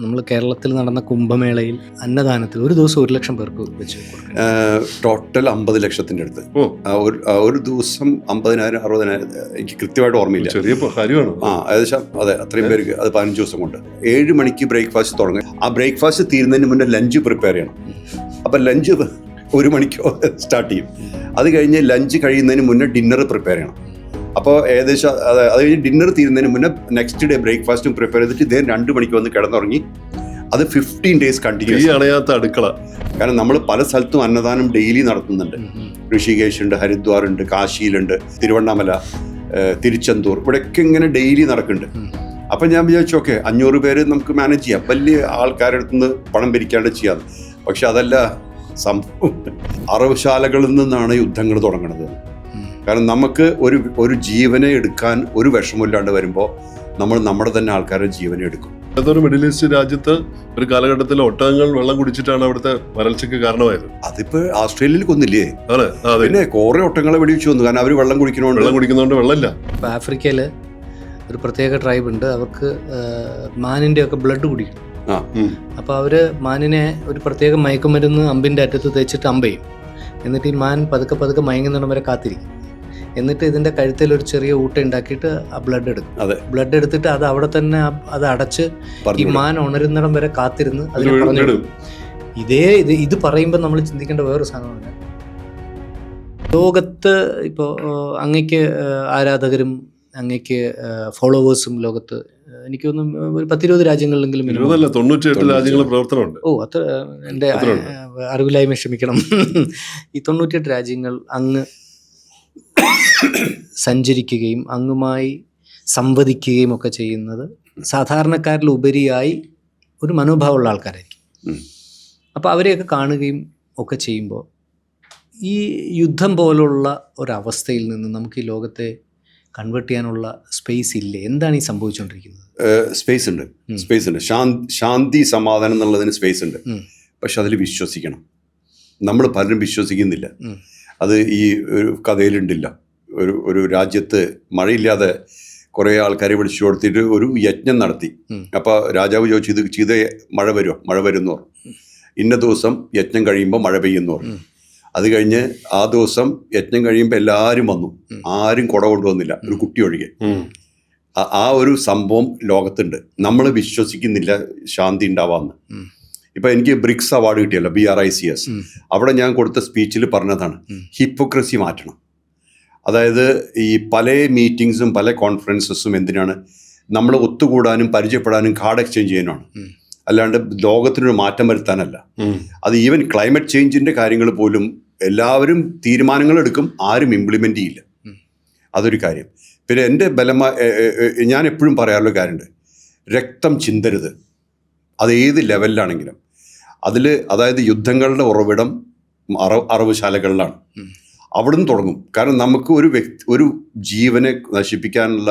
നമ്മൾ കേരളത്തിൽ നടന്ന കുംഭമേളയിൽ അന്നദാനത്തിൽ ഒരു ദിവസം 1 ലക്ഷം പേർക്ക് വെച്ച് കൊടുക്കണം. ടോട്ടൽ 50 ലക്ഷത്തിൻ്റെ അടുത്ത്. ഒരു ദിവസം 50,000 60,000 എനിക്ക് കൃത്യമായിട്ട് ഓർമ്മയില്ല. ചെറിയ കാര്യമാണ്. ഏകദേശം അതെ, അത്രയും പേർക്ക്. അത് 15 ദിവസം കൊണ്ട് 7 മണിക്ക് ബ്രേക്ക്ഫാസ്റ്റ് തുടങ്ങി. ആ ബ്രേക്ക്ഫാസ്റ്റ് തീരുന്നതിന് മുന്നേ ലഞ്ച് പ്രിപ്പയർ ചെയ്യണം. അപ്പം ലഞ്ച് 1 മണിക്കോ സ്റ്റാർട്ട് ചെയ്യും. അത് കഴിഞ്ഞ് ലഞ്ച് കഴിയുന്നതിന് മുന്നേ ഡിന്നർ പ്രിപ്പയർ ചെയ്യണം. അപ്പോൾ ഏകദേശം അത് കഴിഞ്ഞ് ഡിന്നർ തീരുന്നതിന് മുന്നേ നെക്സ്റ്റ് ഡേ ബ്രേക്ക്ഫാസ്റ്റും പ്രിപ്പയർ ചെയ്തിട്ട് ഇതേ 2 മണിക്ക് വന്ന് കിടന്നുറങ്ങി. അത് 15 ഡേയ്സ് കണ്ടിന്യൂസ്. അണയാത്ത അടുക്കള. കാരണം നമ്മൾ പല സ്ഥലത്തും അന്നദാനം ഡെയിലി നടത്തുന്നുണ്ട്. ഋഷികേശ് ഉണ്ട്, ഹരിദ്വാർ ഉണ്ട്, കാശിയിലുണ്ട്, തിരുവണ്ണാമല, തിരുച്ചെന്തൂർ, ഇവിടെയൊക്കെ ഇങ്ങനെ ഡെയിലി നടക്കുന്നുണ്ട്. അപ്പം ഞാൻ വിചാരിച്ചു ഓക്കെ 500 പേര് നമുക്ക് മാനേജ് ചെയ്യാം, വലിയ ആൾക്കാരുടെ അടുത്ത് നിന്ന് പണം പിരിക്കാണ്ട് ചെയ്യാം. പക്ഷെ അതല്ല സംഭവം. അറവുശാലകളിൽ നിന്നാണ് യുദ്ധങ്ങൾ തുടങ്ങുന്നത്. കാരണം നമുക്ക് ഒരു ജീവനെ എടുക്കാൻ ഒരു വിഷമമില്ലാണ്ട് വരുമ്പോൾ നമ്മൾ നമ്മുടെ തന്നെ ആൾക്കാരുടെ ജീവനെ എടുക്കും. അതൊരു മിഡിൽ ഈസ്റ്റ് രാജ്യത്ത് ഒരു കാലഘട്ടത്തിൽ ഒട്ടകങ്ങൾ വെള്ളം കുടിച്ചിട്ടാണ് അവിടുത്തെ വരൾച്ചയ്ക്ക് കാരണമായത്. അതിപ്പോ ഓസ്ട്രേലിയയിൽ കൊന്നില്ലേ? പിന്നെ കുറെ ഒട്ടകങ്ങളെ വെടിവെച്ച് വന്നു. കാരണം അവർ വെള്ളം കുടിക്കുന്നതുകൊണ്ട് വെള്ളമില്ല. ഇപ്പൊ ആഫ്രിക്കയില് ഒരു പ്രത്യേക ട്രൈബ് ഉണ്ട്, അവർക്ക് മാനിന്റെ ഒക്കെ ബ്ലഡ് കുടിക്കും. അപ്പൊ അവര് മാനിനെ ഒരു പ്രത്യേക മയക്കുമരുന്ന് അമ്പിന്റെ അറ്റത്ത് തേച്ചിട്ട് അമ്പയും. എന്നിട്ട് ഈ മാൻ പതുക്കെ പതുക്കെ മയങ്ങുന്നിടം വരെ കാത്തിരിക്കും. എന്നിട്ട് ഇതിന്റെ കഴുത്തിൽ ഒരു ചെറിയ ഊട്ട ഉണ്ടാക്കിയിട്ട് ആ ബ്ലഡ് എടുക്കും. ബ്ലഡ് എടുത്തിട്ട് അത് അവിടെ തന്നെ അത് അടച്ച് ഈ മാൻ ഉണരുന്നിടം വരെ കാത്തിരുന്ന് അതിനെ പറഞ്ഞിടും. ഇത് പറയുമ്പോൾ നമ്മൾ ചിന്തിക്കേണ്ട വേറൊരു സാധനമാണ്, ലോകത്ത് ഇപ്പോൾ അങ്ങയ്ക്ക് ആരാധകരും അങ്ങയ്ക്ക് ഫോളോവേഴ്സും ലോകത്ത് എനിക്ക് തോന്നുന്നു ഒരു 10-20 രാജ്യങ്ങളിലെങ്കിലും 98 രാജ്യങ്ങളിൽ പ്രവർത്തനമുണ്ട്. അത്ര എൻ്റെ അറിവില്ലായ്മ ക്ഷമിക്കണം. ഈ 98 രാജ്യങ്ങൾ അങ്ങ് സഞ്ചരിക്കുകയും അങ്ങുമായി സംവദിക്കുകയും ഒക്കെ ചെയ്യുന്നത് സാധാരണക്കാരിൽ ഉപരിയായി ഒരു മനോഭാവമുള്ള ആൾക്കാരായിരിക്കും. അപ്പോൾ അവരെയൊക്കെ കാണുകയും ഒക്കെ ചെയ്യുമ്പോൾ ഈ യുദ്ധം പോലുള്ള ഒരവസ്ഥയിൽ നിന്ന് നമുക്ക് ഈ ലോകത്തെ കൺവേർട്ട് ചെയ്യാനുള്ള സ്പേസ് ഇല്ലേ? എന്താണ് ഈ സംഭവിച്ചുകൊണ്ടിരിക്കുന്നത്? സ്പേസ് ഉണ്ട്. ശാന്തി സമാധാനം എന്നുള്ളതിന് സ്പേസ് ഉണ്ട്. പക്ഷെ അതിൽ വിശ്വസിക്കണം. നമ്മൾ പലരും വിശ്വസിക്കുന്നില്ല. അത് ഈ ഒരു കഥയിലുണ്ടില്ല. ഒരു രാജ്യത്ത് മഴയില്ലാതെ കുറേ ആൾക്കാരെ വിളിച്ചു കൊടുത്തിട്ട് ഒരു യജ്ഞം നടത്തി. അപ്പോൾ രാജാവ് ചോദിച്ചു, ഇത് ചെയ്ത മഴ വരുമെന്ന് പറഞ്ഞു. ഇന്ന ദിവസം യജ്ഞം കഴിയുമ്പോൾ മഴ പെയ്യുമെന്ന് പറഞ്ഞു. അത് കഴിഞ്ഞ് ആ ദിവസം യജ്ഞം കഴിയുമ്പോൾ എല്ലാവരും വന്നു. ആരും കുട കൊണ്ടുവന്നില്ല, ഒരു കുട്ടി ഒഴികെ. ആ ഒരു സംഭവം ലോകത്തുണ്ട്. നമ്മൾ വിശ്വസിക്കുന്നില്ല ശാന്തി ഉണ്ടാവാമെന്ന്. ഇപ്പം എനിക്ക് ബ്രിക്സ് അവാർഡ് കിട്ടിയല്ലോ, BRICS. അവിടെ ഞാൻ കൊടുത്ത സ്പീച്ചിൽ പറഞ്ഞതാണ്, ഹിപ്പോക്രസി മാറ്റണം. അതായത് ഈ പല മീറ്റിങ്സും പല കോൺഫറൻസസും എന്തിനാണ്? നമ്മൾ ഒത്തുകൂടാനും പരിചയപ്പെടാനും കാർഡ് എക്സ്ചേഞ്ച് ചെയ്യാനാണ്, അല്ലാണ്ട് ലോകത്തിനൊരു മാറ്റം വരുത്താനല്ല. അത് ഈവൻ ക്ലൈമറ്റ് ചേഞ്ചിൻ്റെ കാര്യങ്ങൾ പോലും എല്ലാവരും തീരുമാനങ്ങൾ എടുക്കും, ആരും ഇംപ്ലിമെൻ്റ് ചെയ്യില്ല. അതൊരു കാര്യം. പിന്നെ എൻ്റെ ഞാൻ എപ്പോഴും പറയാറുള്ള കാര്യമുണ്ട്, രക്തം ചിന്തരുത്. അത് ഏത് ലെവലിലാണെങ്കിലും. അതായത് യുദ്ധങ്ങളുടെ ഉറവിടം അറവുശാലകളിലാണ്. അവിടുന്ന് തുടങ്ങും. കാരണം നമുക്ക് ഒരു ജീവനെ നശിപ്പിക്കാനുള്ള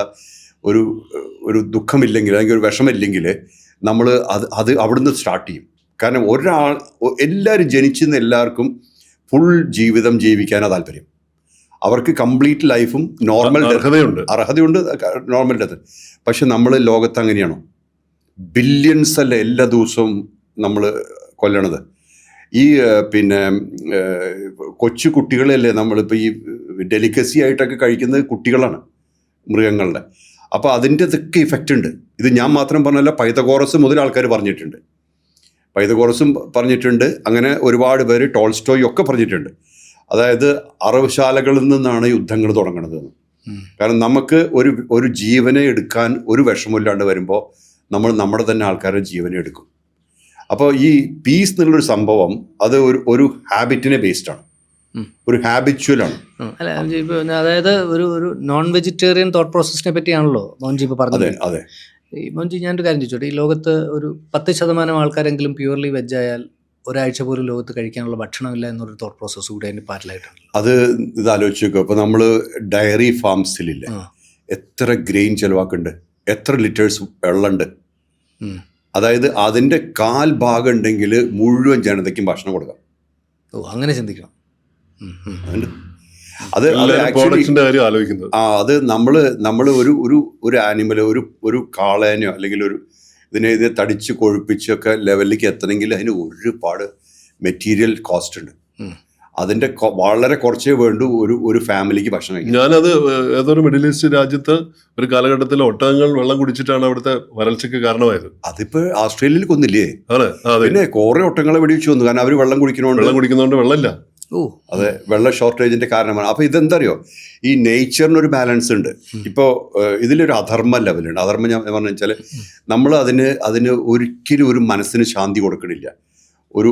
ഒരു ദുഃഖമില്ലെങ്കിൽ, അല്ലെങ്കിൽ ഒരു വിഷമില്ലെങ്കിൽ നമ്മൾ അത് അവിടുന്ന് സ്റ്റാർട്ട് ചെയ്യും. കാരണം എല്ലാവരും ജനിച്ചിരുന്ന എല്ലാവർക്കും ഫുൾ ജീവിതം ജീവിക്കാനാണ് താല്പര്യം. അവർക്ക് കംപ്ലീറ്റ് ലൈഫും നോർമൽ അർഹതയുണ്ട്, നോർമൽ ഡെത്ത്. പക്ഷെ നമ്മൾ ലോകത്ത് അങ്ങനെയാണോ? ബില്യൺസ് അല്ല എല്ലാ ദിവസവും നമ്മൾ കൊല്ലണത്. ഈ പിന്നെ കൊച്ചു കുട്ടികളല്ലേ നമ്മളിപ്പോൾ ഈ ഡെലിക്കസി ആയിട്ടൊക്കെ കഴിക്കുന്നത് കുട്ടികളാണ്, മൃഗങ്ങളുടെ. അപ്പോൾ അതിൻ്റെ ഇതൊക്കെ ഇഫക്റ്റ് ഉണ്ട്. ഇത് ഞാൻ മാത്രം പറഞ്ഞല്ല, പൈതഗോറസ് മുതൽ ആൾക്കാർ പറഞ്ഞിട്ടുണ്ട്. അങ്ങനെ ഒരുപാട് പേര്, ടോൾസ്റ്റോയ് ഒക്കെ പറഞ്ഞിട്ടുണ്ട്. അതായത് അറവുശാലകളിൽ നിന്നാണ് യുദ്ധങ്ങൾ തുടങ്ങുന്നത്. കാരണം നമുക്ക് ഒരു ജീവനെ എടുക്കാൻ ഒരു വിഷമമില്ലാണ്ട് വരുമ്പോൾ നമ്മൾ നമ്മുടെ തന്നെ ആൾക്കാരുടെ ജീവനെ എടുക്കും. അപ്പോൾ ഈ പീസ് എന്നുള്ളൊരു സംഭവം അത് ഒരു ഹാബിറ്റിനെ ബേസ്ഡ് ആണ്, ഒരു ഹാബിച്വലാണ്. അതായത് ഒരു നോൺ വെജിറ്റേറിയൻ തോട്ട് പ്രോസസ്സിനെ പറ്റിയാണല്ലോ മോൻജി ഇപ്പോൾ പറഞ്ഞത്. അതെ. ഈ മോൻജി, ഞാനൊരു കാര്യം ചോദിച്ചോട്ടെ, ഈ ലോകത്ത് ഒരു 10% ആൾക്കാരെങ്കിലും പ്യൂർലി വെജായാൽ ഒരാഴ്ച പോലും ലോകത്ത് കഴിക്കാനുള്ള ഭക്ഷണമില്ല എന്നൊരു തോട്ട് പ്രോസസ്സ് കൂടി അതിന് പാരലായിട്ടുണ്ട്. ഇത് ആലോചിച്ച് നോക്കുക. ഇപ്പോൾ നമ്മൾ ഡയറി ഫാംസിലില്ല, എത്ര ഗ്രെയിൻ ചിലവാക്കുന്നുണ്ട്, എത്ര ലിറ്റേഴ്സ് വെള്ളമുണ്ട്. അതായത് അതിൻ്റെ 1/4 ഭാഗം ഉണ്ടെങ്കിൽ മുഴുവൻ ജനതയ്ക്കും ഭക്ഷണം കൊടുക്കാം. അങ്ങനെ ചിന്തിക്കണം. അത് നമ്മൾ ഒരു ആനിമൽ, ഒരു കാളേനോ അല്ലെങ്കിൽ ഇത് തടിച്ച് കൊഴുപ്പിച്ചൊക്കെ ലെവലിലേക്ക് എത്തണമെങ്കിൽ അതിന് ഒരുപാട് മെറ്റീരിയൽ കോസ്റ്റ് ഉണ്ട്. അതിന്റെ വളരെ കുറച്ചേ വേണ്ടൂ ഒരു ഫാമിലിക്ക് ഭക്ഷണം കഴിക്കാൻ. ഞാനത് ഏതൊരു മിഡിൽ ഈസ്റ്റ് രാജ്യത്ത് ഒരു കാലഘട്ടത്തിൽ ഒട്ടകങ്ങൾ വെള്ളം കുടിച്ചിട്ടാണ് അവിടുത്തെ വരൾച്ചയ്ക്ക് കാരണമായത്. അതിപ്പോ ഓസ്ട്രേലിയയിൽ കൊന്നില്ലേ? അതെ, പിന്നെ കുറെ ഒട്ടകങ്ങളെ വെടിവെച്ച് വന്നു. കാരണം അവർ വെള്ളം കുടിക്കുന്നതുകൊണ്ട് വെള്ളമില്ല. അതെ, വെള്ള ഷോർട്ടേജിന്റെ കാരണമാണ്. അപ്പൊ ഇതെന്താ അറിയോ, ഈ നേച്ചറിനൊരു ബാലൻസ് ഉണ്ട്. ഇപ്പോ ഇതിലൊരു അധർമ്മ ലെവലുണ്ട്. അധർമ്മം ഞാൻ പറഞ്ഞു വെച്ചാൽ നമ്മൾ അതിന് ഒരിക്കലും ഒരു മനസ്സിന് ശാന്തി കൊടുക്കണില്ല. ഒരു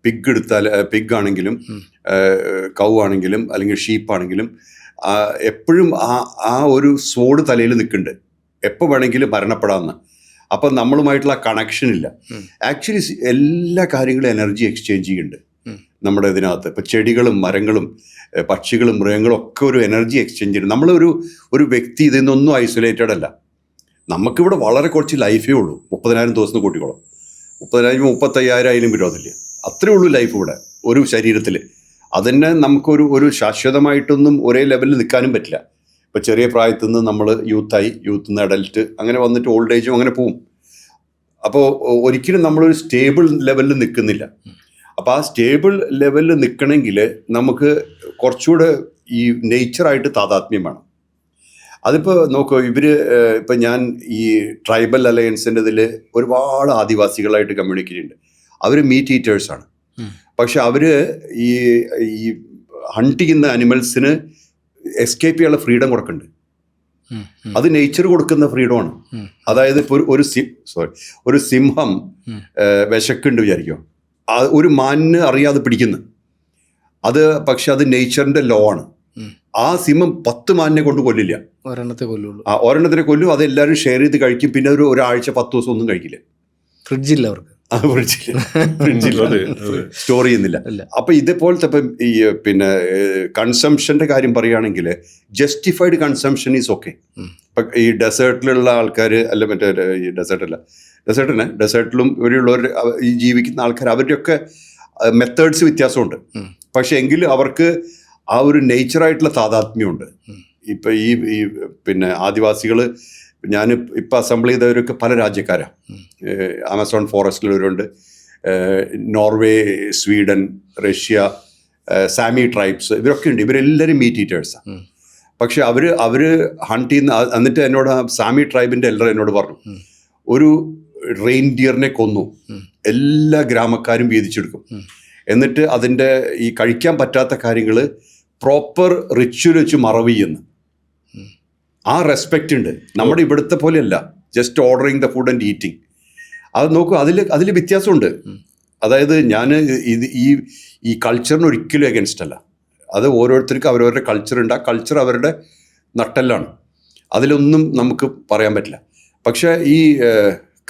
പിഗ് എടുത്താൽ, പിഗ് ആണെങ്കിലും കൗ ആണെങ്കിലും അല്ലെങ്കിൽ ഷീപ്പ് ആണെങ്കിലും എപ്പോഴും ആ ഒരു സോഡ് തലയിൽ നിൽക്കുന്നുണ്ട്, എപ്പോൾ വേണമെങ്കിലും മരണപ്പെടാമെന്ന്. അപ്പം നമ്മളുമായിട്ടുള്ള കണക്ഷൻ ഇല്ല. ആക്ച്വലി എല്ലാ കാര്യങ്ങളും എനർജി എക്സ്ചേഞ്ച് ചെയ്യുന്നുണ്ട് നമ്മുടെ ഇതിനകത്ത്. ഇപ്പം ചെടികളും മരങ്ങളും പക്ഷികളും മൃഗങ്ങളും ഒക്കെ ഒരു എനർജി എക്സ്ചേഞ്ച് ചെയ്യുന്നുണ്ട്. നമ്മളൊരു വ്യക്തി ഇതിൽ നിന്നൊന്നും ഐസൊലേറ്റഡ് അല്ല. നമുക്കിവിടെ വളരെ കുറച്ച് ലൈഫേ ഉള്ളൂ. 30,000 ദിവസം കൂട്ടിക്കോളും. 30,000 35,000 ആയാലും വിരോധമില്ല. അത്രേ ഉള്ളൂ ലൈഫ് ഇവിടെ ഒരു ശരീരത്തിൽ. അതിനെ നമുക്കൊരു ശാശ്വതമായിട്ടൊന്നും ഒരേ ലെവലിൽ നിൽക്കാനും പറ്റില്ല. ഇപ്പം ചെറിയ പ്രായത്തിൽ നിന്ന് നമ്മൾ യൂത്ത് നിന്ന് അഡൽട്ട് അങ്ങനെ വന്നിട്ട് ഓൾഡ് ഏജും അങ്ങനെ പോവും. അപ്പോൾ ഒരിക്കലും നമ്മളൊരു സ്റ്റേബിൾ ലെവലിൽ നിൽക്കുന്നില്ല. അപ്പോൾ ആ സ്റ്റേബിൾ ലെവലിൽ നിൽക്കണമെങ്കിൽ നമുക്ക് കുറച്ചുകൂടെ ഈ നേച്ചറായിട്ട് താതാത്മ്യം വേണം. അതിപ്പോൾ നോക്കൂ, ഇപ്പം ഞാൻ ഈ ട്രൈബൽ അലയൻസിൻ്റെ ഇതിൽ ഒരുപാട് ആദിവാസികളായിട്ട് കമ്മ്യൂണിക്കേറ്റ് ഉണ്ട്. അവർ മീറ്റ് ഈറ്റേഴ്സാണ്. പക്ഷെ അവർ ഈ ഹണ്ട് ചെയ്യുന്ന അനിമൽസിന് എസ്കേപ്പ് ചെയ്യാനുള്ള ഫ്രീഡം കൊടുക്കുന്നുണ്ട്. അത് നേച്ചർ കൊടുക്കുന്ന ഫ്രീഡമാണ്. അതായത് ഇപ്പോൾ ഒരു സിംഹം വിശക്കുണ്ട് വിചാരിക്കും, ഒരു മാനിന് അറിയാതെ പിടിക്കുന്നു. പക്ഷെ അത് നേച്ചറിന്റെ ലോ ആണ്. ആ സിംഹം 10 മാനിനെ കൊണ്ട് കൊല്ലില്ല, ഒരെണ്ണത്തിനെ കൊല്ലും. അത് എല്ലാവരും ഷെയർ ചെയ്ത് കഴിക്കും. പിന്നെ ഒരാഴ്ച 10 ദിവസം ഒന്നും കഴിക്കില്ല. ഫ്രിഡ്ജില്ല അവർക്ക്, സ്റ്റോർ ചെയ്യുന്നില്ല. അപ്പൊ ഇതേപോലത്തെ ഇപ്പം ഈ പിന്നെ കൺസംഷന്റെ കാര്യം പറയുകയാണെങ്കിൽ ജസ്റ്റിഫൈഡ് കൺസംഷൻ ഈസ് ഓക്കെ. ഇപ്പൊ ഈ ഡെസേർട്ടിലുള്ള ആൾക്കാർ അല്ല, മറ്റേ ഈ ഡെസേർട്ടിലും ഇവിടെയുള്ളവർ ഈ ജീവിക്കുന്ന ആൾക്കാർ, അവരുടെയൊക്കെ മെത്തേഡ്സ് വ്യത്യാസമുണ്ട്. പക്ഷെ എങ്കിലും അവർക്ക് ആ ഒരു നേച്ചറായിട്ടുള്ള താതാത്മ്യമുണ്ട്. ഇപ്പൊ ഈ പിന്നെ ആദിവാസികൾ, ഞാൻ ഇപ്പം അസംബിൾ ചെയ്തവരൊക്കെ പല രാജ്യക്കാരാണ്. ആമസോൺ ഫോറസ്റ്റിലുള്ളവരുണ്ട്, നോർവേ, സ്വീഡൻ, റഷ്യ, സാമി ട്രൈബ്സ്, ഇവരൊക്കെ ഉണ്ട്. ഇവരെല്ലാവരും മീറ്റ് ഈറ്റേഴ്സാണ്. പക്ഷെ അവർ ഹണ്ട് ചെയ്യുന്ന, എന്നിട്ട് എന്നോട് സാമി ട്രൈബിൻ്റെ എല്ലർ എന്നോട് പറഞ്ഞു, ഒരു റെയിൻഡിയറിനെ കൊന്നു എല്ലാ ഗ്രാമക്കാരും വീതിച്ചെടുക്കും. എന്നിട്ട് അതിൻ്റെ ഈ കഴിക്കാൻ പറ്റാത്ത കാര്യങ്ങൾ പ്രോപ്പർ റിച്വൽ വെച്ച് മറവ് ചെയ്യുന്നു. ആ റെസ്പെക്റ്റ് ഉണ്ട്. നമ്മുടെ ഇവിടുത്തെ പോലെയല്ല just ordering the food and eating. അത് നോക്കൂ, അതിൽ വ്യത്യാസമുണ്ട്. അതായത് ഞാൻ ഈ കൾച്ചറിന് ഒരിക്കലും അഗൻസ്റ്റ് അല്ല. അത് ഓരോരുത്തർക്കും അവരവരുടെ കൾച്ചർ ഉണ്ട്. ആ കൾച്ചർ അവരുടെ നട്ടെല്ലാണ്, അതിലൊന്നും നമുക്ക് പറയാൻ പറ്റില്ല. പക്ഷേ ഈ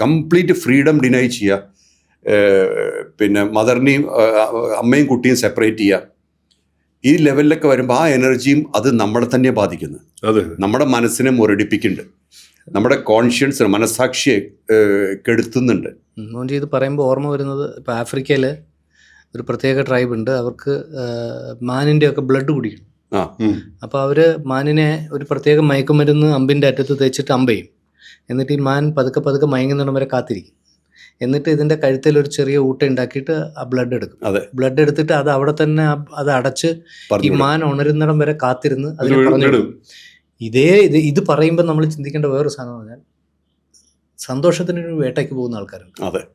കംപ്ലീറ്റ് ഫ്രീഡം ഡിനൈ ചെയ്യുക, പിന്നെ മദറിനെയും അമ്മയും കുട്ടിയും സെപ്പറേറ്റ് ചെയ്യുക, ഈ ലെവലിലൊക്കെ വരുമ്പോൾ ആ എനർജിയും അത് നമ്മളെ തന്നെ ബാധിക്കുന്നു. നമ്മുടെ മനസ്സിനെ മുരടിപ്പിക്കുന്നുണ്ട്, നമ്മുടെ കോൺഷ്യൻസ് മനസ്സാക്ഷിയെ കെടുത്തുന്നുണ്ട്. ഇത് പറയുമ്പോൾ ഓർമ്മ വരുന്നത്, ഇപ്പോൾ ആഫ്രിക്കയിൽ ഒരു പ്രത്യേക ട്രൈബ് ഉണ്ട്. അവർക്ക് മാനിൻ്റെ ഒക്കെ ബ്ലഡ് കുടിക്കണം. അപ്പോൾ അവർ മാനിനെ ഒരു പ്രത്യേക മയക്കുമരുന്ന് അമ്പിൻ്റെ അറ്റത്ത് തേച്ചിട്ട് അമ്പയും. എന്നിട്ട് ഈ മാൻ പതുക്കെ പതുക്കെ മയങ്ങുന്നിടം വരെ കാത്തിരിക്കും. എന്നിട്ട് ഇതിൻ്റെ കഴുത്തിൽ ഒരു ചെറിയ ഊട്ട ഉണ്ടാക്കിയിട്ട് ആ ബ്ലഡ് എടുക്കും. ബ്ലഡ് എടുത്തിട്ട് അത് അവിടെ തന്നെ അത് അടച്ച് ഈ മാൻ ഉണരുന്നിടം വരെ കാത്തിരുന്ന് അതിനെ പറഞ്ഞു. ഇത് പറയുമ്പോൾ നമ്മൾ ചിന്തിക്കേണ്ട വേറൊരു സാധനം പറഞ്ഞാൽ, സന്തോഷത്തിനൊരു വേട്ടയ്ക്ക് പോകുന്ന ആൾക്കാരുണ്ട്.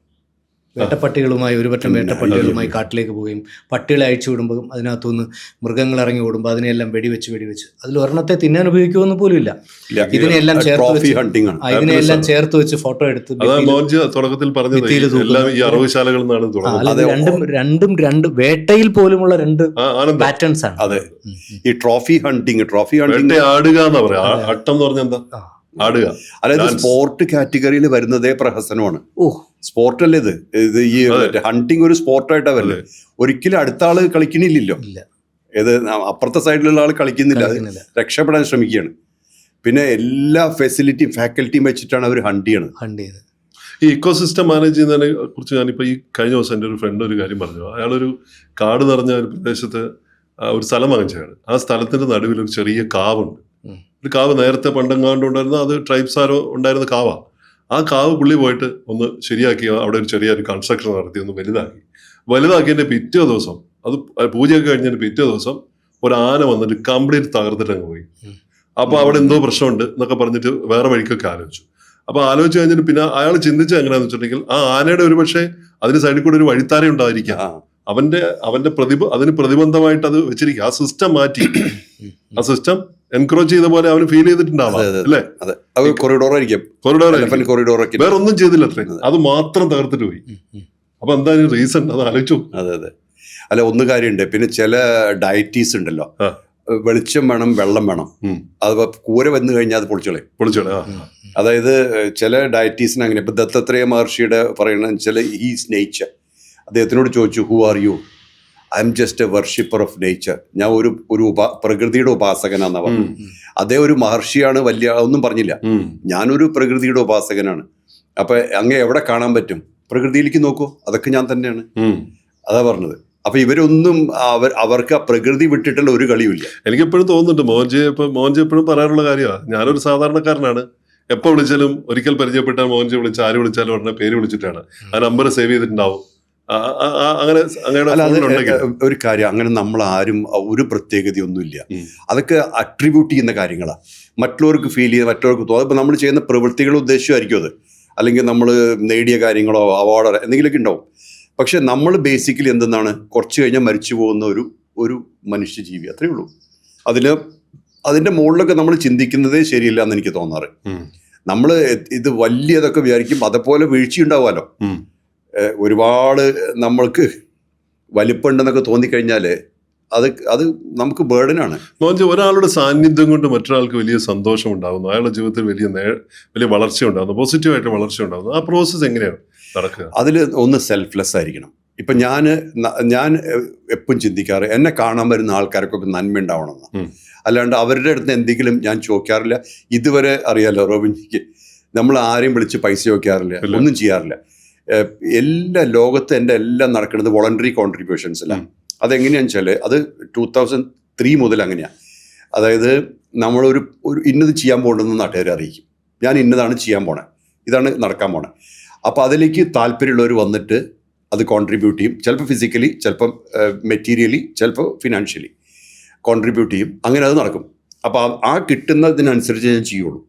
വേട്ടപ്പട്ടികളുമായി വേട്ടപ്പട്ടികളുമായി കാട്ടിലേക്ക് പോവുകയും പട്ടികളെ അയച്ചു വിടുമ്പോൾ അതിനകത്തുനിന്ന് മൃഗങ്ങൾ ഇറങ്ങി ഓടുമ്പോൾ അതിനെല്ലാം വെടിവെച്ച് അതിൽ ഒരെണ്ണത്തെ തിന്നാൻ ഉപയോഗിക്കുമെന്ന് പോലും ഇല്ല. ഇതിനെല്ലാം ചേർത്ത് വെച്ച് ഫോട്ടോ എടുത്ത് രണ്ട് വേട്ടയിൽ പോലുമുള്ള 2 പാറ്റേൺസ് ആണ്. അതെ, ഈ ട്രോഫി ഹണ്ടിങ് അതായത് സ്പോർട്ട് കാറ്റഗറിയിൽ വരുന്നതേ പ്രഹസനമാണ്. സ്പോർട്ടല്ലേ ഇത് ഈ ഹണ്ടിങ് ഒരു സ്പോർട്ടായിട്ടാണ് വരുന്നത്. ഒരിക്കലും അടുത്ത ആള് കളിക്കണില്ലല്ലോ, ഏത് അപ്പുറത്തെ സൈഡിലുള്ള ആൾ കളിക്കുന്നില്ല, രക്ഷപ്പെടാൻ ശ്രമിക്കുകയാണ്. പിന്നെ എല്ലാ ഫെസിലിറ്റിയും ഫാക്കൽറ്റിയും വെച്ചിട്ടാണ് അവർ ഹണ്ട് ചെയ്യണത്. ഈ ഇക്കോസിസ്റ്റം മാനേജ് ചെയ്യുന്നതിനെ കുറിച്ച് ഞാനിപ്പോൾ ഈ കഴിഞ്ഞ ദിവസം എൻ്റെ ഒരു ഫ്രണ്ട് ഒരു കാര്യം പറഞ്ഞു. അയാളൊരു കാട് നിറഞ്ഞ ഒരു പ്രദേശത്ത് ഒരു സ്ഥലം വാങ്ങിച്ചതാണ്. ആ സ്ഥലത്തിൻ്റെ നടുവിൽ ഒരു ചെറിയ കാവുണ്ട്. ഒരു കാവ് നേരത്തെ പണ്ടെങ്ങാണ്ട് ഉണ്ടായിരുന്ന, അത് ട്രൈബ്സാരോ ഉണ്ടായിരുന്ന കാവാണ്. ആ കാവ് പുള്ളി പോയിട്ട് ഒന്ന് ശരിയാക്കി അവിടെ ഒരു ചെറിയൊരു കൺസ്ട്രക്ഷൻ നടത്തി ഒന്ന് വലുതാക്കിയതിന്റെ പിറ്റേ ദിവസം അത് പൂജയൊക്കെ കഴിഞ്ഞതിന്റെ പിറ്റേ ദിവസം ഒരു ആന വന്നിട്ട് കംപ്ലീറ്റ് തകർത്തിട്ട് അങ്ങ് പോയി. അപ്പൊ അവിടെ എന്തോ പ്രശ്നമുണ്ട് എന്നൊക്കെ പറഞ്ഞിട്ട് വേറെ വഴിക്കൊക്കെ ആലോചിച്ചു. അപ്പൊ ആലോചിച്ച് കഴിഞ്ഞിട്ട് പിന്നെ അയാൾ ചിന്തിച്ചത് എങ്ങനെയാന്ന് വെച്ചിട്ടുണ്ടെങ്കിൽ ആ ആനയുടെ ഒരു പക്ഷേ അതിന് സൈഡിൽ കൂടെ ഒരു വഴിത്താര ഉണ്ടായിരിക്കാം, അവന്റെ അതിന് പ്രതിബന്ധമായിട്ട് അത് വെച്ചിരിക്കുക. ആ സിസ്റ്റം മാറ്റി, ആ സിസ്റ്റം എൻക്രോച്ച് ചെയ്ത പോലെ അവന് ഫീൽ ചെയ്തിട്ടുണ്ടാവാം അല്ലേ? കൊറിഡോർ വേറെ ഒന്നും ചെയ്തില്ല, അത്രേ, അത് മാത്രം തകർത്തിട്ട് പോയി. അപ്പൊ എന്താ റീസൺ? അത് ആലോചിച്ചു. അതെ. അല്ല, ഒന്ന് കാര്യമുണ്ട്. പിന്നെ ചില ഡയറ്റീസ് ഉണ്ടല്ലോ, വെളിച്ചം വേണം, വെള്ളം വേണം. അത് കൂര വന്നു കഴിഞ്ഞാൽ അത് പൊളിച്ചോളെ. അതായത് ചില ഡയറ്റീസിന് അങ്ങനെ. ഇപ്പൊ ദത്താത്രേയ മഹർഷിയുടെ പറയുന്ന ചില ഈസ് നേച്ചർ. അദ്ദേഹത്തിനോട് ചോദിച്ചു, who are you? I am just A worshipper of nature. ഞാൻ ഒരു പ്രകൃതിയുടെ ഉപാസകനാന്നാ പറഞ്ഞു. അതേ ഒരു മഹർഷിയാണ്, വലിയ ഒന്നും പറഞ്ഞില്ല. ഞാനൊരു പ്രകൃതിയുടെ ഉപാസകനാണ്. അപ്പൊ അങ്ങ് എവിടെ കാണാൻ പറ്റും? പ്രകൃതിയിലേക്ക് നോക്കൂ, അതൊക്കെ ഞാൻ തന്നെയാണ്. അതാ പറഞ്ഞത്. അപ്പൊ ഇവരൊന്നും അവർക്ക് ആ പ്രകൃതി വിട്ടിട്ടുള്ള ഒരു കളിയുമില്ല. എനിക്കെപ്പോഴും തോന്നുന്നുണ്ട്, മോഹൻജി എപ്പോഴും പറയാറുള്ള കാര്യമാണ്, ഞാനൊരു സാധാരണക്കാരനാണ്, എപ്പോൾ വിളിച്ചാലും ഒരിക്കൽ പരിചയപ്പെട്ടാൽ മോഹൻജി വിളിച്ചാൽ ആര് വിളിച്ചാലും ഉടനെ പേര് വിളിച്ചിട്ടാണ്, ആ നമ്പർ സേവ് ചെയ്തിട്ടുണ്ടാവും. ഒരു കാര്യം, അങ്ങനെ നമ്മൾ ആരും ഒരു പ്രത്യേകതയൊന്നുമില്ല. അതൊക്കെ അട്രിബ്യൂട്ട് ചെയ്യുന്ന കാര്യങ്ങളാണ്. മറ്റുള്ളവർക്ക് ഫീൽ ചെയ്യുന്ന, മറ്റുള്ളവർക്ക് തോന്നുന്നത്. ഇപ്പം നമ്മൾ ചെയ്യുന്ന പ്രവൃത്തികൾ ഉദ്ദേശിച്ചുമായിരിക്കും അത്, അല്ലെങ്കിൽ നമ്മൾ നേടിയ കാര്യങ്ങളോ അവാർഡോ എന്തെങ്കിലുമൊക്കെ ഉണ്ടാവും. പക്ഷെ നമ്മൾ ബേസിക്കലി എന്തെന്നാണ്, കുറച്ച് കഴിഞ്ഞാൽ മരിച്ചു പോകുന്ന ഒരു മനുഷ്യജീവി, അത്രയേ ഉള്ളൂ. അതിൻ്റെ മുകളിലൊക്കെ നമ്മൾ ചിന്തിക്കുന്നതേ ശരിയില്ല എന്ന് എനിക്ക് തോന്നാറ്. നമ്മൾ ഇത് വലിയതൊക്കെ വിചാരിക്കും, അതേപോലെ വീഴ്ചയുണ്ടാവുമല്ലോ. ഒരുപാട് നമ്മൾക്ക് വലിപ്പമുണ്ടെന്നൊക്കെ തോന്നിക്കഴിഞ്ഞാൽ അത് നമുക്ക് ബേർഡനാണ്. ഒരാളുടെ സാന്നിധ്യം കൊണ്ട് മറ്റൊരാൾക്ക് വലിയ സന്തോഷം ഉണ്ടാകുന്നു, അയാളുടെ ജീവിതത്തിൽ വലിയ വളർച്ച ഉണ്ടാകുന്നു, പോസിറ്റീവായിട്ട് വളർച്ച ഉണ്ടാകുന്നു. ആ പ്രോസസ്സ് എങ്ങനെയാണ് നടക്കുക? അതിൽ ഒന്ന് സെൽഫ്ലെസ് ആയിരിക്കണം. ഇപ്പം ഞാൻ എപ്പോഴും ചിന്തിക്കാറ്, എന്നെ കാണാൻ വരുന്ന ആൾക്കാർക്കൊക്കെ നന്മ ഉണ്ടാവണമെന്ന്. അല്ലാണ്ട് അവരുടെ അടുത്ത് എന്തെങ്കിലും ഞാൻ ചോദിക്കാറില്ല. ഇതുവരെ അറിയാലോ റോബിൻജിക്ക്, നമ്മൾ ആരെയും വിളിച്ച് പൈസ ചോദിക്കാറില്ല, ഒന്നും ചെയ്യാറില്ല. ലോകത്ത് എൻ്റെ എല്ലാം നടക്കുന്നത് വോളണ്ടറി കോൺട്രിബ്യൂഷൻസിലാണ്. അതെങ്ങനെയാണെന്ന് വെച്ചാൽ അത് 2003 മുതൽ അങ്ങനെയാണ്. അതായത് നമ്മളൊരു ഇന്നത് ചെയ്യാൻ പോകണമെന്ന് നാട്ടുകാരെ അറിയിക്കും, ഞാൻ ഇന്നതാണ് ചെയ്യാൻ പോണേ, ഇതാണ് നടക്കാൻ പോണേ. അപ്പോൾ അതിലേക്ക് താല്പര്യമുള്ളവർ വന്നിട്ട് അത് കോൺട്രിബ്യൂട്ട് ചെയ്യും. ചിലപ്പോൾ ഫിസിക്കലി, ചിലപ്പം മെറ്റീരിയലി, ചിലപ്പോൾ ഫിനാൻഷ്യലി കോൺട്രിബ്യൂട്ട് ചെയ്യും. അങ്ങനെ അത് നടക്കും. അപ്പോൾ ആ കിട്ടുന്നതിനനുസരിച്ച് ഞാൻ ചെയ്യുള്ളൂ.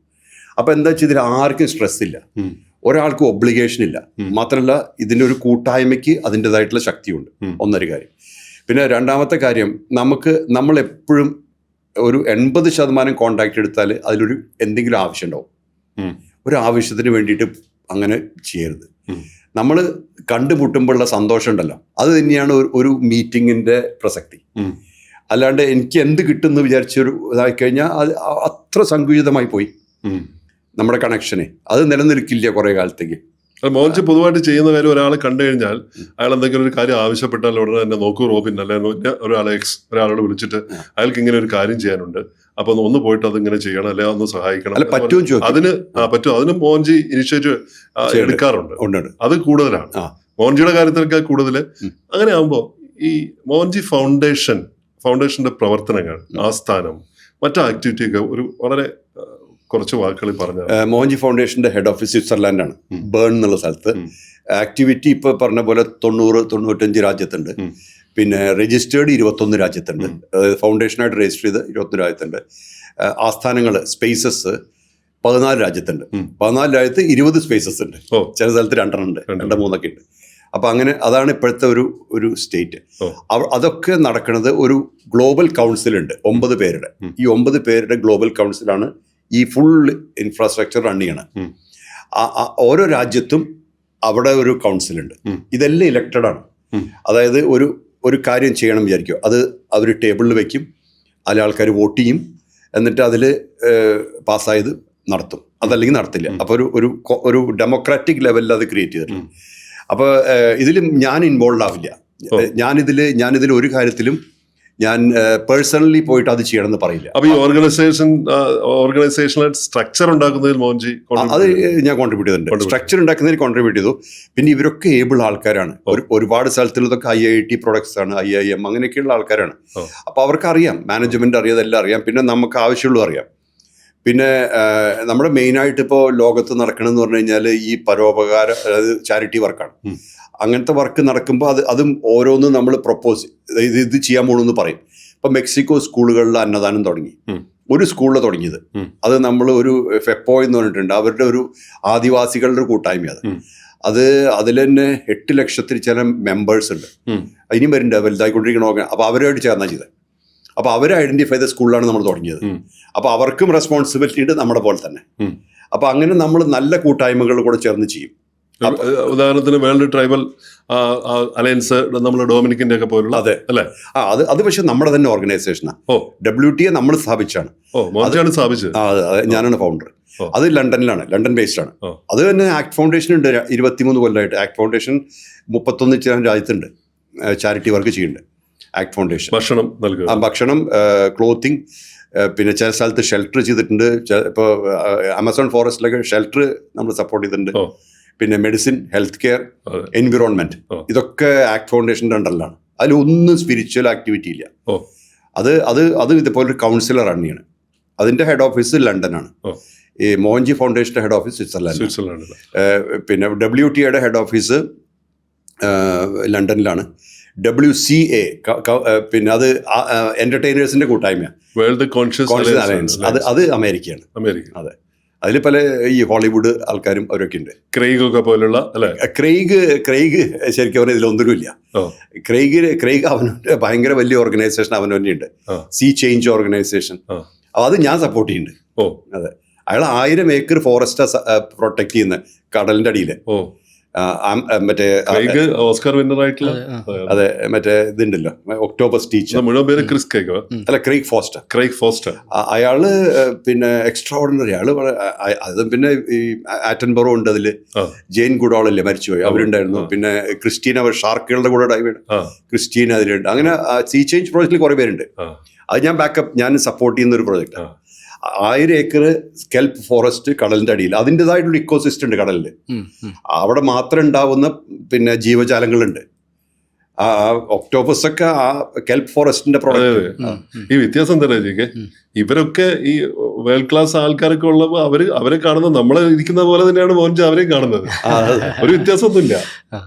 അപ്പോൾ എന്താ വെച്ചാൽ ഇതിൽ ആർക്കും സ്ട്രെസ് ഇല്ല, ഒരാൾക്കും ഒബ്ലിഗേഷൻ ഇല്ല. മാത്രമല്ല ഇതിൻ്റെ ഒരു കൂട്ടായ്മയ്ക്ക് അതിൻ്റെതായിട്ടുള്ള ശക്തിയുണ്ട്. ഒന്നൊരു കാര്യം. പിന്നെ രണ്ടാമത്തെ കാര്യം, നമ്മളെപ്പോഴും ഒരു 80% കോണ്ടാക്ട് എടുത്താൽ അതിലൊരു എന്തെങ്കിലും ആവശ്യം ഉണ്ടാവും. ഒരു ആവശ്യത്തിന് വേണ്ടിയിട്ട് അങ്ങനെ ചെയ്യരുത്. നമ്മൾ കണ്ടുമുട്ടുമ്പോഴുള്ള സന്തോഷം ഉണ്ടല്ലോ, അത് തന്നെയാണ് ഒരു മീറ്റിങ്ങിൻ്റെ പ്രസക്തി. അല്ലാണ്ട് എനിക്ക് എന്ത് കിട്ടുമെന്ന് വിചാരിച്ചൊരു ഇതായി കഴിഞ്ഞാൽ അത് അത്ര സങ്കുചിതമായി പോയി നമ്മുടെ കണക്ഷനെ. അത് നിലനിൽക്കില്ല കുറേ കാലത്തേക്ക്. മോഹൻജി പൊതുവായിട്ട് ചെയ്യുന്ന കാര്യം, ഒരാളെ കണ്ടു കഴിഞ്ഞാൽ അയാൾ എന്തെങ്കിലും ഒരു കാര്യം ആവശ്യപ്പെട്ടാൽ ഉടനെ തന്നെ നോക്കൂ റോബിൻ, അല്ലെങ്കിൽ ഒരാളോട് വിളിച്ചിട്ട് അയാൾക്ക് ഇങ്ങനെ ഒരു കാര്യം ചെയ്യാനുണ്ട്, അപ്പൊ ഒന്ന് പോയിട്ട് അത് ഇങ്ങനെ ചെയ്യണം, അല്ലെ ഒന്ന് സഹായിക്കണം, അതിന് മോഹൻജി ഇനിഷ്യേറ്റീവ് എടുക്കാറുണ്ട്. അത് കൂടുതലാണ് മോഹൻജിയുടെ കാര്യത്തിലൊക്കെ കൂടുതൽ. അങ്ങനെ ആകുമ്പോ ഈ മോഹൻജി ഫൗണ്ടേഷന്റെ പ്രവർത്തനങ്ങൾ, ആസ്ഥാനം, മറ്റു ആക്ടിവിറ്റി ഒക്കെ ഒരു വളരെ കുറച്ച് വാക്കുകളിൽ പറഞ്ഞു. മോഹൻജി ഫൗണ്ടേഷന്റെ ഹെഡ് ഓഫീസ് സ്വിറ്റ്സർലാൻഡാണ്, ബേൺ എന്നുള്ള സ്ഥലത്ത്. ആക്ടിവിറ്റി ഇപ്പോൾ പറഞ്ഞ പോലെ 90-95 രാജ്യത്തുണ്ട്. പിന്നെ രജിസ്റ്റേർഡ് 21 രാജ്യത്തുണ്ട്. അതായത് ഫൗണ്ടേഷനായിട്ട് രജിസ്റ്റർ ചെയ്ത് 21 രാജ്യത്തുണ്ട്. ആസ്ഥാനങ്ങൾ, സ്പേസസ് 14 രാജ്യത്തുണ്ട്. 14 രാജ്യത്ത് 20 സ്പേസസ് ഉണ്ട്. ചില സ്ഥലത്ത് 2 ഉണ്ട്, 2-3 ഉണ്ട്. അപ്പം അങ്ങനെ അതാണ് ഇപ്പോഴത്തെ ഒരു സ്റ്റേറ്റ്. അതൊക്കെ നടക്കുന്നത് ഒരു ഗ്ലോബൽ കൗൺസിലുണ്ട്, 9 പേരുടെ. ഈ 9 പേരുടെ ഗ്ലോബൽ കൗൺസിലാണ് ഈ ഫുൾ ഇൻഫ്രാസ്ട്രക്ചർ റൺ ചെയ്യണം. ഓരോ രാജ്യത്തും അവിടെ ഒരു കൗൺസിലുണ്ട്. ഇതെല്ലാം ഇലക്റ്റഡ് ആണ്. അതായത് ഒരു കാര്യം ചെയ്യണം വിചാരിക്കും, അത് അവർ ടേബിളിൽ വെക്കും, അതിൽ ആൾക്കാർ വോട്ട് ചെയ്യും, എന്നിട്ട് അതിൽ പാസ്സായത് നടത്തും, അതല്ലെങ്കിൽ നടത്തില്ല. അപ്പോൾ ഒരു ഡെമോക്രാറ്റിക് ലെവലിൽ അത് ക്രിയേറ്റ് ചെയ്തിട്ടുണ്ട്. അപ്പോൾ ഇതിൽ ഞാൻ ഇൻവോൾവ് ആവില്ല. ഞാനിതിൽ ഒരു കാര്യത്തിലും ഞാൻ പേഴ്സണലി പോയിട്ട് അത് ചെയ്യണമെന്ന് പറയില്ല. അപ്പോൾ ഈ ഓർഗനൈസേഷണൽ സ്ട്രക്ചർ ഉണ്ടാക്കുന്നതിൽ മോഹൻജി അത് ഞാൻ കോൺട്രിബ്യൂട്ട് ചെയ്തിട്ടുണ്ട്. സ്ട്രക്ചർ ഉണ്ടാക്കുന്നതിൽ കോൺട്രിബ്യൂട്ട് ചെയ്തു. പിന്നെ ഇവരൊക്കെ ഏബിൾ ആൾക്കാരാണ്. ഒരുപാട് സ്ഥലത്തുള്ളതൊക്കെ IIT പ്രൊഡക്ട്സ് ആണ്, IIM അങ്ങനെയൊക്കെയുള്ള ആൾക്കാരാണ്. അപ്പോൾ അവർക്ക് അറിയാം, മാനേജ്മെന്റ് അറിയാം, എല്ലാം അറിയാം. പിന്നെ നമുക്ക് ആവശ്യമുള്ളൂ അറിയാം. പിന്നെ നമ്മുടെ മെയിനായിട്ട് ഇപ്പോൾ ലോകത്ത് നടക്കണമെന്ന് പറഞ്ഞു കഴിഞ്ഞാൽ ഈ പരോപകാര, അതായത് ചാരിറ്റി വർക്കാണ്. അങ്ങനത്തെ വർക്ക് നടക്കുമ്പോൾ അതും ഓരോന്നും നമ്മൾ പ്രപ്പോസ് ഇത് ചെയ്യാൻ പോകണമെന്ന് പറയും. ഇപ്പം മെക്സിക്കോ സ്കൂളുകളിൽ അന്നദാനം തുടങ്ങി, ഒരു സ്കൂളിൽ തുടങ്ങിയത്. അത് നമ്മൾ ഒരു ഫെപ്പോ എന്ന് പറഞ്ഞിട്ടുണ്ട്, അവരുടെ ഒരു ആദിവാസികളുടെ ഒരു കൂട്ടായ്മ. അതിൽ തന്നെ 8 ലക്ഷത്തിൽ ചില മെമ്പേഴ്സ് ഉണ്ട്, ഇനിയും വരുന്നുണ്ട്, വലുതായിക്കൊണ്ടിരിക്കണോ. അപ്പോൾ അവരുമായിട്ട് ചേർന്നാ ചെയ്തത്. അപ്പോൾ അവർ ഐഡന്റിഫൈ ചെയ്ത സ്കൂളിലാണ് നമ്മൾ തുടങ്ങിയത്. അപ്പോൾ അവർക്കും റെസ്പോൺസിബിലിറ്റി ഉണ്ട് നമ്മുടെ പോലെ തന്നെ. അപ്പോൾ അങ്ങനെ നമ്മൾ നല്ല കൂട്ടായ്മകൾ കൂടെ ചേർന്ന് ചെയ്യും. ഉദാഹരണത്തിന് വേൾഡ് ട്രൈബൽ അലയൻസ്, നമ്മൾ ഡൊമിനിക്കിന്റെ ഒക്കെ പോലുള്ള. അതെ അല്ലേ? അത് പക്ഷെ നമ്മുടെ തന്നെ ഓർഗനൈസേഷനാണ്. WTA നമ്മൾ സ്ഥാപിച്ചാണ്. സ്ഥാപിച്ചത് ഞാനാണ് ഫൗണ്ടർ. അത് ലണ്ടനിലാണ്, ലണ്ടൻ ബേസ്ഡ് ആണ്. അത് തന്നെ ആക്ട് ഫൗണ്ടേഷൻ ഉണ്ട്, 23 കൊല്ലമായിട്ട്. ആക്ട് ഫൗണ്ടേഷൻ 31 രാജ്യത്തുണ്ട് ചാരിറ്റി വർക്ക് ചെയ്യുന്നുണ്ട്. ആക്ട് ഫൗണ്ടേഷൻ ഭക്ഷണം, ക്ലോത്തിങ്, പിന്നെ ചില സ്ഥലത്ത് ഷെൽട്ടർ ചെയ്തിട്ടുണ്ട്. ഇപ്പോൾ ആമസോൺ ഫോറസ്റ്റിലൊക്കെ ഷെൽട്ടർ നമ്മൾ സപ്പോർട്ട് ചെയ്തിട്ടുണ്ട്. പിന്നെ മെഡിസിൻ, ഹെൽത്ത് കെയർ, എൻവിറോൺമെന്റ്, ഇതൊക്കെ ആക്ട് ഫൗണ്ടേഷൻ്റെ അണ്ടറിലാണ്. അതിലൊന്നും സ്പിരിച്വൽ ആക്ടിവിറ്റി ഇല്ല. അത് ഇതുപോലെ കൗൺസിലർ റൺ ചെയ്യണം. അതിന്റെ ഹെഡ് ഓഫീസ് ലണ്ടനാണ്. ഈ മോഹൻജി ഫൗണ്ടേഷന്റെ ഹെഡ് ഓഫീസ് സ്വിറ്റ്സർലാൻഡ്. പിന്നെ WTA ഹെഡ് ഓഫീസ് ലണ്ടനിലാണ്. WCA പിന്നെ അത് എന്റർടൈനേഴ്സിന്റെ കൂട്ടായ്മ, വേൾഡ് കോൺഷ്യസ് അലയൻസ്, അത് അമേരിക്കയാണ്. അതെ, അതിൽ പല ഈ ഹോളിവുഡ് ആൾക്കാരും അവരൊക്കെ ഉണ്ട്. ക്രെയ്ഗ് ഒക്കെ പോലുള്ള അല്ലെ? ക്രെയ്ഗ് ശരിക്കും പറഞ്ഞാൽ ഇതിലൊന്നുമില്ല. ക്രെയ്ഗ് അവൻ്റെ ഭയങ്കര വലിയ ഓർഗനൈസേഷൻ അവൻ തന്നെയുണ്ട്, സീ ചേഞ്ച് ഓർഗനൈസേഷൻ. അത് ഞാൻ സപ്പോർട്ട് ചെയ്യുന്നുണ്ട്. അതെ, അയാൾ 1000 ഏക്കർ ഫോറസ്റ്റ് പ്രൊട്ടക്ട് ചെയ്യുന്ന കടലിന്റെ അടിയില്. മറ്റേ ഓസ്കാർ വിന്നർ ആയിട്ടുള്ള, അതെ, മറ്റേ ഇതുണ്ടല്ലോ, ഒക്ടോബസ് ടീച്ചർ, മുഴുവൻ പേര് ക്രിസ് കേക്ക് അല്ല, ക്രെയ്ഗ് ഫോസ്റ്റർ. അയാള് പിന്നെ എക്സ്ട്രാ ഓർഡിനറി ആള്. അത് പിന്നെ ഈ ആറ്റൻബറോ ഉണ്ട് അതില്, ജെയിൻ ഗുഡോൾ അല്ലേ മരിച്ചുപോയി, അവരുണ്ടായിരുന്നു. പിന്നെ ക്രിസ്റ്റീന, ഷാർക്കുകളുടെ കൂടെ ഡൈവ് ചെയ്യണം, ക്രിസ്റ്റീന അതിലുണ്ട്. അങ്ങനെ സീ ചേഞ്ച് പ്രോജക്റ്റിൽ കുറെ പേരുണ്ട്. അത് ഞാൻ സപ്പോർട്ട് ചെയ്യുന്ന ഒരു പ്രോജക്റ്റാണ്. 1000 ഏക്കർ സ്കെൽപ്പ് ഫോറസ്റ്റ് കടലിന്റെ അടിയിൽ. അതിൻ്റെതായിട്ടുള്ള ഇക്കോസിസ്റ്റം ഉണ്ട് കടലിൽ. അവിടെ മാത്രം ഉണ്ടാവുന്ന പിന്നെ ജീവജാലങ്ങളുണ്ട്. ഒക്ടോപസ് ഒക്കെ ആ കെൽപ്പ് ഫോറസ്റ്റിന്റെ പ്രോഡക്റ്റ്. ഈ വ്യത്യാസം എന്താ വെച്ചേ, ഇവരൊക്കെ ഈ വേൾഡ് ക്ലാസ് ആൾക്കാരൊക്കെ ഉള്ളപ്പോൾ അവരെ കാണുന്നത് നമ്മളെ ഇരിക്കുന്ന പോലെ തന്നെയാണ് മോഹൻജി അവരെയും കാണുന്നത്. ഒരു വ്യത്യാസമൊന്നുമില്ല.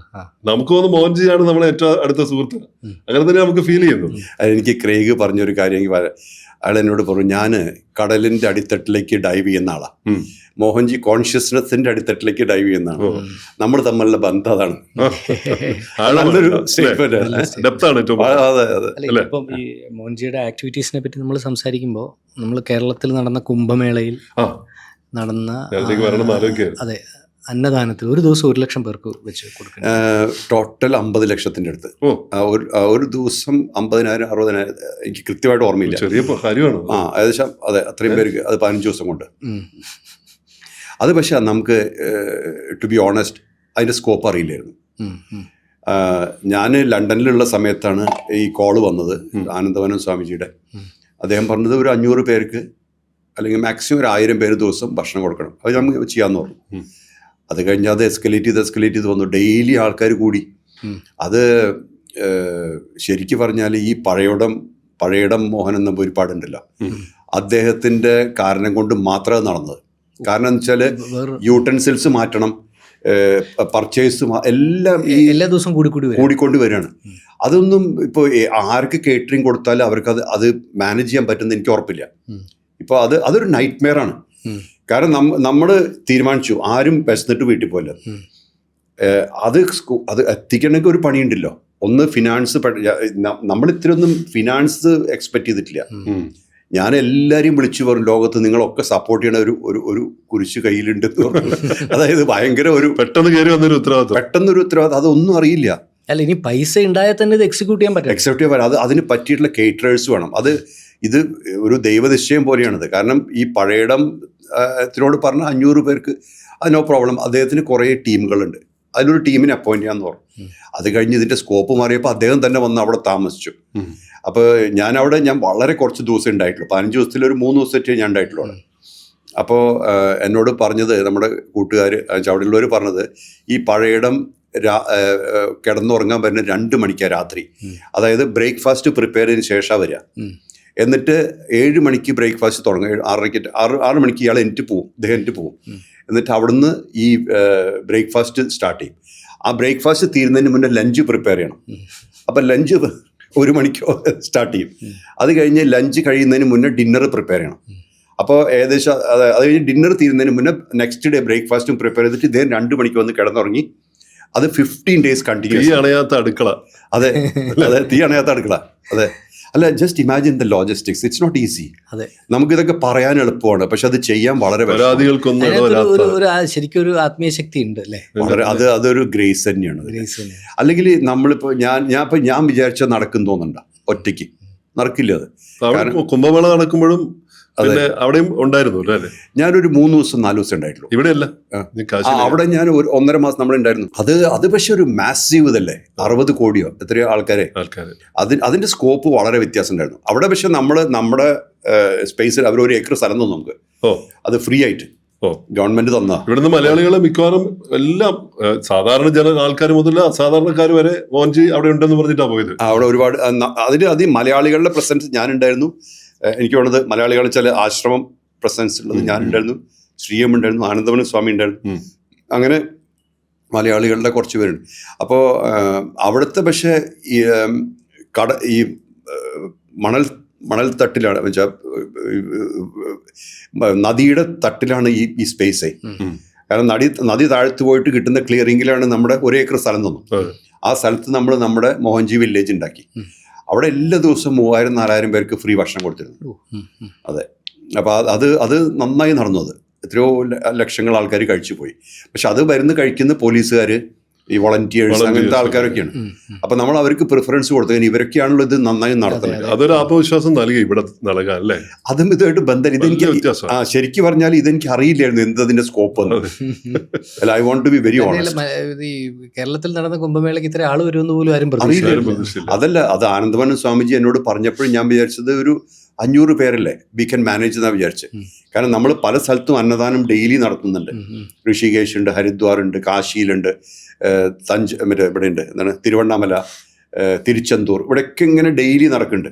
നമുക്ക് തോന്നുന്നു മോഹൻജിയാണ് നമ്മളെ ഏറ്റവും അടുത്ത സുഹൃത്ത്. അങ്ങനെ തന്നെ നമുക്ക് ഫീൽ ചെയ്യുന്നു. എനിക്ക് ക്രെയ്ഗ് പറഞ്ഞൊരു കാര്യം, അയാൾ എന്നോട് പറഞ്ഞു, ഞാൻ കടലിന്റെ അടിത്തട്ടിലേക്ക് ഡൈവ് ചെയ്യുന്ന ആളാണ്, മോഹൻജി കോൺഷ്യസ്നെസ്സിന്റെ അടിത്തട്ടിലേക്ക് ഡൈവ് ചെയ്യുന്ന ആളാണ്. നമ്മൾ തമ്മിലുള്ള ബന്ധം അതാണ്. ഇപ്പം ഈ മോഹൻജിയുടെ ആക്ടിവിറ്റീസിനെ പറ്റി നമ്മൾ സംസാരിക്കുമ്പോൾ, നമ്മൾ കേരളത്തിൽ നടന്ന കുംഭമേളയിൽ നടന്ന അതെ അന്നദാനത്തിൽ ഒരു ദിവസം 1 ലക്ഷം പേർക്ക് വെച്ച് കൊടുക്കുന്നത്, ടോട്ടൽ 50 ലക്ഷത്തിന്റെ അടുത്ത്. ഒരു ദിവസം 50,000 60,000, എനിക്ക് കൃത്യമായിട്ട് ഓർമ്മയില്ല. ചെറിയ കാര്യമാണ്. ഏകദേശം അതെ, അത്രയും പേർക്ക്. അത് 15 ദിവസം കൊണ്ട്. അത് പക്ഷെ നമുക്ക് ടു ബി ഓണസ്റ്റ് അതിന്റെ സ്കോപ്പ് അറിയില്ലായിരുന്നു. ഞാൻ ലണ്ടനിലുള്ള സമയത്താണ് ഈ കോള് വന്നത്, ആനന്ദവനം സ്വാമിജിയുടെ. അദ്ദേഹം പറഞ്ഞത് ഒരു 500 പേർക്ക് അല്ലെങ്കിൽ മാക്സിമം ഒരു 1000 പേര് ദിവസം ഭക്ഷണം കൊടുക്കണം, അത് നമുക്ക് ചെയ്യാമെന്ന് പറഞ്ഞു. അത് കഴിഞ്ഞ് അത് എസ്കലേറ്റ് ചെയ്ത് വന്നു. ഡെയിലി ആൾക്കാർ കൂടി. അത് ശരിക്കും പറഞ്ഞാൽ ഈ പഴയടം മോഹനൻ നമ്പൂതിരിപ്പാടുണ്ടല്ലോ, അദ്ദേഹത്തിൻ്റെ കാരണം കൊണ്ട് മാത്രമേ നടന്നത്. കാരണം എന്ന് വെച്ചാൽ യൂട്ടൻസിൽസ് മാറ്റണം, പർച്ചേസ് എല്ലാം എല്ലാ ദിവസവും കൂടിക്കൊണ്ട് വരികയാണ്. അതൊന്നും ഇപ്പോൾ ആർക്ക് കേറ്ററിംഗ് കൊടുത്താലും അവർക്ക് അത് മാനേജ് ചെയ്യാൻ പറ്റുന്ന എനിക്ക് ഉറപ്പില്ല. ഇപ്പോൾ അതൊരു നൈറ്റ് മെയർ ആണ്. കാരണം നമ്മൾ തീരുമാനിച്ചു ആരും വിശന്നിട്ട് വീട്ടിൽ പോലെ. അത് എത്തിക്കണമെങ്കിൽ ഒരു പണിയുണ്ടല്ലോ. ഒന്ന് ഫിനാൻസ്, നമ്മൾ ഇത്രയൊന്നും ഫിനാൻസ് എക്സ്പെക്ട് ചെയ്തിട്ടില്ല. ഞാൻ എല്ലാവരെയും വിളിച്ചു പറഞ്ഞു, ലോകത്ത് നിങ്ങളൊക്കെ സപ്പോർട്ട് ചെയ്യണ ഒരു കുരിശ് കയ്യിലുണ്ട്. അതായത് ഭയങ്കര ഒരു പെട്ടെന്നൊരു ഉത്തരവാദിത്വം. അതൊന്നും അറിയില്ല. അല്ല, ഇനി പൈസ ഉണ്ടായാൽ തന്നെ ഇത് എക്സിക്യൂട്ട് ചെയ്യാൻ പറ്റും. അതിന് പറ്റിയിട്ടുള്ള കേറ്ററേഴ്സ് വേണം. ഇത് ഒരു ദൈവനിശ്ചയം പോലെയാണത്. കാരണം ഈ പഴയടത്തിനോട് പറഞ്ഞ 500 പേർക്ക് അത് നോ പ്രോബ്ലം. അദ്ദേഹത്തിന് കുറേ ടീമുകളുണ്ട്, അതിലൊരു ടീമിനെ അപ്പോയിന്റ് ചെയ്യാന്ന് പറഞ്ഞു. അത് കഴിഞ്ഞ് ഇതിന്റെ സ്കോപ്പ് മാറിയപ്പോൾ അദ്ദേഹം തന്നെ വന്ന് അവിടെ താമസിച്ചു. അപ്പോൾ ഞാൻ വളരെ കുറച്ച് ദിവസം ഉണ്ടായിട്ടുള്ളൂ. 15 ദിവസത്തിൽ ഒരു 3 ദിവസത്തെ ഞാൻ ഉണ്ടായിട്ടുള്ളൂ അവിടെ. അപ്പോൾ എന്നോട് പറഞ്ഞത്, നമ്മുടെ കൂട്ടുകാർ അവിടെയുള്ളവർ പറഞ്ഞത്, ഈ പഴയടം കിടന്നുറങ്ങാൻ വരുന്ന 2 മണിക്കാണ് രാത്രി. അതായത് ബ്രേക്ക്ഫാസ്റ്റ് പ്രിപ്പയർ ചെയ്തതിന് ശേഷം വരിക. എന്നിട്ട് 7 മണിക്ക് ബ്രേക്ക്ഫാസ്റ്റ് തുടങ്ങും. 6 മണിക്ക് ഇയാൾ ഇദ്ദേഹം എൻറ്റ് പോവും. എന്നിട്ട് അവിടുന്ന് ഈ ബ്രേക്ക്ഫാസ്റ്റ് സ്റ്റാർട്ട് ചെയ്യും. ആ ബ്രേക്ക്ഫാസ്റ്റ് തീരുന്നതിന് മുന്നേ ലഞ്ച് പ്രിപ്പയർ ചെയ്യണം. അപ്പം ലഞ്ച് 1 മണിക്ക് സ്റ്റാർട്ട് ചെയ്യും. അത് കഴിഞ്ഞ് ലഞ്ച് കഴിയുന്നതിന് മുന്നേ ഡിന്നർ പ്രിപ്പയർ ചെയ്യണം. അപ്പോൾ ഏകദേശം അത് കഴിഞ്ഞ് ഡിന്നർ തീരുന്നതിന് മുന്നേ നെക്സ്റ്റ് ഡേ ബ്രേക്ക്ഫാസ്റ്റും പ്രിപ്പയർ ചെയ്തിട്ട് ഇദ്ദേഹം 2 മണിക്ക് വന്ന് കിടന്നുറങ്ങി. അത് 15 days കണ്ടിന്യൂസ്. തീ അണയാത്ത അടുക്കള. അതെ, തീ അണയാത്ത അടുക്കള. അതെ, അല്ല, just imagine the logistics. It's not easy. അതെ, നമുക്കിതൊക്കെ പറയാൻ എളുപ്പമാണ്, പക്ഷെ അത് ചെയ്യാൻ വളരെ ശരിക്കും ഒരു ആത്മീയ ശക്തി ഉണ്ട് അല്ലേ? അതൊരു ഗ്രേസ് തന്നെയാണ്. അല്ലെങ്കിൽ നമ്മളിപ്പോ ഞാൻ വിചാരിച്ച നടക്കും തോന്നണ്ട, ഒറ്റയ്ക്ക് നടക്കില്ല അത്. കുംഭമേള നടക്കുമ്പോഴും അവിടെയും ഉണ്ടായിരുന്നു അല്ലേ? ഞാനൊരു 3 ദിവസം 4 ദിവസം ഉണ്ടായിട്ടുള്ളൂ. ഇവിടെയല്ല, അവിടെ ഞാൻ 1.5 മാസം നമ്മളുണ്ടായിരുന്നു. അത് പക്ഷെ ഒരു മാസീവ് ഇതല്ലേ, 60 കോടിയോ എത്രയോ ആൾക്കാരെ. അതിന്റെ സ്കോപ്പ് വളരെ വ്യത്യാസം ഉണ്ടായിരുന്നു അവിടെ. പക്ഷെ നമ്മുടെ സ്പേസിൽ അവർ 1 ഏക്കർ സ്ഥലം തന്നു നമുക്ക്. അത് ഫ്രീ ആയിട്ട് ഗവൺമെന്റ് തന്ന. ഇവിടുന്ന് മലയാളികളെ മിക്കവാറും എല്ലാം സാധാരണ ആൾക്കാർ മുതൽ അസാധാരണക്കാർ വരെ മോഹൻജി അവിടെ ഉണ്ടെന്ന് പറഞ്ഞിട്ടാണ് പോയത്. അവിടെ ഒരുപാട് അതിൽ മലയാളികളുടെ പ്രസൻസ് ഞാനുണ്ടായിരുന്നു. എനിക്ക് വേണ്ടത് മലയാളികൾ ചില ആശ്രമം പ്രസൻസ് ഉള്ളത് ഞാനുണ്ടായിരുന്നു, ശ്രീയം ഉണ്ടായിരുന്നു, ആനന്ദവന സ്വാമി ഉണ്ടായിരുന്നു. അങ്ങനെ മലയാളികളുടെ കുറച്ച് പേരുണ്ട്. അപ്പോൾ അവിടുത്തെ പക്ഷേ ഈ മണൽ തട്ടിലാണ് വെച്ചാൽ നദിയുടെ തട്ടിലാണ് ഈ സ്പേസേ. കാരണം നദി താഴ്ത്തു പോയിട്ട് കിട്ടുന്ന ക്ലിയറിങ്ങിലാണ് നമ്മുടെ 1 ഏക്കർ സ്ഥലം തന്നു. ആ സ്ഥലത്ത് നമ്മുടെ മോഹൻജി വില്ലേജ് ഉണ്ടാക്കി. അവിടെ എല്ലാ ദിവസവും 3000-4000 പേർക്ക് ഫ്രീ ഭക്ഷണം കൊടുത്തിരുന്നു. അതെ, അപ്പോൾ അത് നന്നായി നടന്നു. അത് എത്രയോ ലക്ഷങ്ങൾ ആൾക്കാർ കഴിച്ചു പോയി. പക്ഷെ അത് കഴിക്കുന്ന പോലീസുകാർ, ഈ വോളണ്ടിയേഴ്സ്, അങ്ങനത്തെ ആൾക്കാരൊക്കെയാണ്. അപ്പൊ നമ്മൾ അവർക്ക് പ്രിഫറൻസ് കൊടുത്തത് ഇവരൊക്കെയാണല്ലോ ഇത് നന്നായി നടത്തുന്നത്. അതൊരു ആത്മവിശ്വാസം നൽകി ഇവിടെ നൽകാൻ അല്ലേ? അതും ഇതുമായിട്ട് ബന്ധം. ഇതെനിക്ക് ശരിക്കും പറഞ്ഞാൽ ഇതെനിക്ക് അറിയില്ലായിരുന്നു എന്തതിന്റെ സ്കോപ്പ് എന്ന്. I want to be very honest. കേരളത്തിൽ നടന്ന കുംഭമേളയ്ക്ക് ഇത്ര ആള് വരുമെന്ന് പോലും ആരും അറിയില്ലായിരുന്നു. അതല്ല, അത് ആനന്ദവനം സ്വാമിജി എന്നോട് പറഞ്ഞപ്പോഴും ഞാൻ വിചാരിച്ചത് ഒരു 500 പേരല്ലേ വി ക്യാൻ മാനേജ് എന്നാ വിചാരിച്ച്. കാരണം നമ്മൾ പല സ്ഥലത്തും അന്നദാനം ഡെയിലി നടത്തുന്നുണ്ട്. ഋഷികേശ് ഉണ്ട്, ഹരിദ്വാർ ഉണ്ട്, കാശിയിലുണ്ട്, ഇവിടെ ഉണ്ട്, എന്താണ് തിരുവണ്ണാമല, തിരുച്ചെന്തൂർ, ഇവിടെയൊക്കെ ഇങ്ങനെ ഡെയിലി നടക്കുന്നുണ്ട്.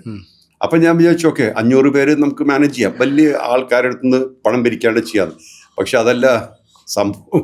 അപ്പം ഞാൻ വിചാരിച്ചു ഓക്കെ 500 പേര് നമുക്ക് മാനേജ് ചെയ്യാം, വലിയ ആൾക്കാരുടെ അടുത്ത് നിന്ന് പണം പിരിക്കാണ്ട് ചെയ്യാം. പക്ഷെ അതല്ല സംഭവം.